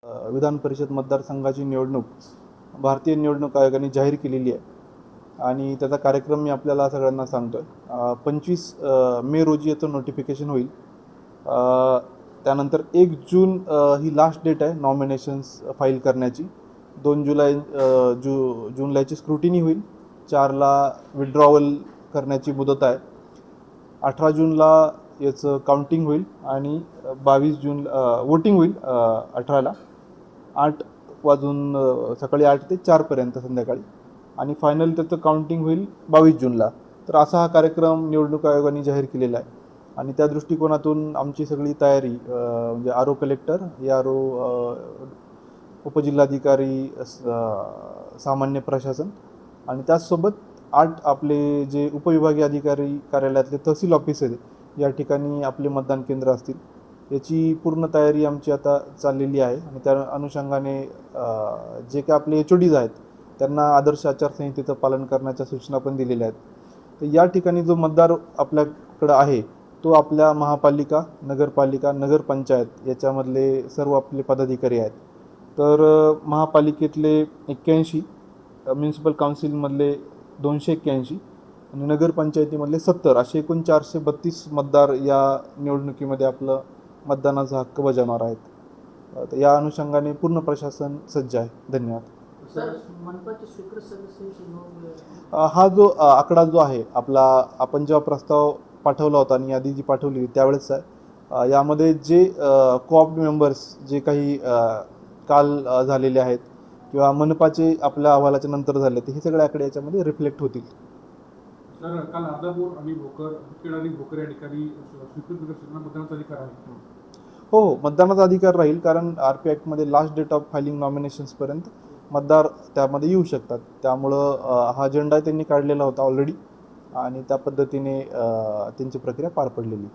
विधान परिषद मतदारसंघाची निवडणूक भारतीय निवडणूक आयोगाने जाहीर केलेली आहे आणि त्याचा कार्यक्रम मी आपल्याला सगळ्यांना सांगतोय. 25 मे रोजी याचं नोटिफिकेशन होईल. त्यानंतर 1 जून ही लास्ट डेट आहे नॉमिनेशन्स फाईल करण्याची. 2 जुलै जूनलाची स्क्रुटिनी होईल. 4ला विड्रॉवल करण्याची मुदत आहे. 18 जूनला याचं काउंटिंग होईल आणि 22 जून वोटिंग होईल. 18ला 8 वाजून सकाळी 8 ते 4पर्यंत संध्याकाळी आणि फायनल त्याचं काउंटिंग होईल 22 जूनला. तर असा हा कार्यक्रम निवडणूक आयोगाने जाहीर केलेला आहे आणि त्या दृष्टिकोनातून आमची सगळी तयारी म्हणजे आरो कलेक्टर, ARO, उपजिल्हाधिकारी, सामान्य प्रशासन आणि त्याचसोबत 8 आपले जे उपविभागीय अधिकारी कार्यालयातले तहसील ऑफिस आहेत या ठिकाणी आपले मतदान केंद्र असतील. याची पूर्ण तयारी आमची आता चाललेली आहे आणि त्या अनुषंगाने जे काही आपले HODs आहेत त्यांना आदर्श आचारसंहितेचं पालन करण्याच्या सूचना पण दिलेल्या आहेत. तर या ठिकाणी जो मतदार आपल्याकडं आहे तो आपल्या महापालिका, नगरपालिका, नगरपंचायत याच्यामधले सर्व आपले पदाधिकारी आहेत. तर महापालिकेतले 81, म्युन्सिपल काउन्सिलमधले 281 आणि नगरपंचायतीमधले 70 असे एकूण 432 मतदार या निवडणुकीमध्ये आपलं मतदानाचा हक्क बजावणार आहेत. तर या अनुषंगाने पूर्ण प्रशासन सज्ज आहे. धन्यवाद. हा जो आकडा जो आहे आपला, आपण जेव्हा प्रस्ताव पाठवला होता आणि यादी जी पाठवली त्यावेळेस आहे. यामध्ये जे कोऑप मेंबर्स जे काही काल झालेले आहेत किंवा मनपाचे आपल्या अहवालाच्या नंतर झाले ते हे सगळे आकडे याच्यामध्ये रिफ्लेक्ट होतील. सर, काल अर्धापूर आणि भोकर आणि भोकर या ठिकाणी स्वीकृत मतदानाचा अधिकार आहे. हो, मतदानाचा अधिकार राहील कारण RP ॲक्टमध्ये लास्ट डेट ऑफ फायलिंग नॉमिनेशन्सपर्यंत मतदार त्यामध्ये येऊ शकतात. त्यामुळं हा अजेंडा त्यांनी काढलेला होता ऑलरेडी आणि त्या पद्धतीने त्यांची प्रक्रिया पार पडलेली.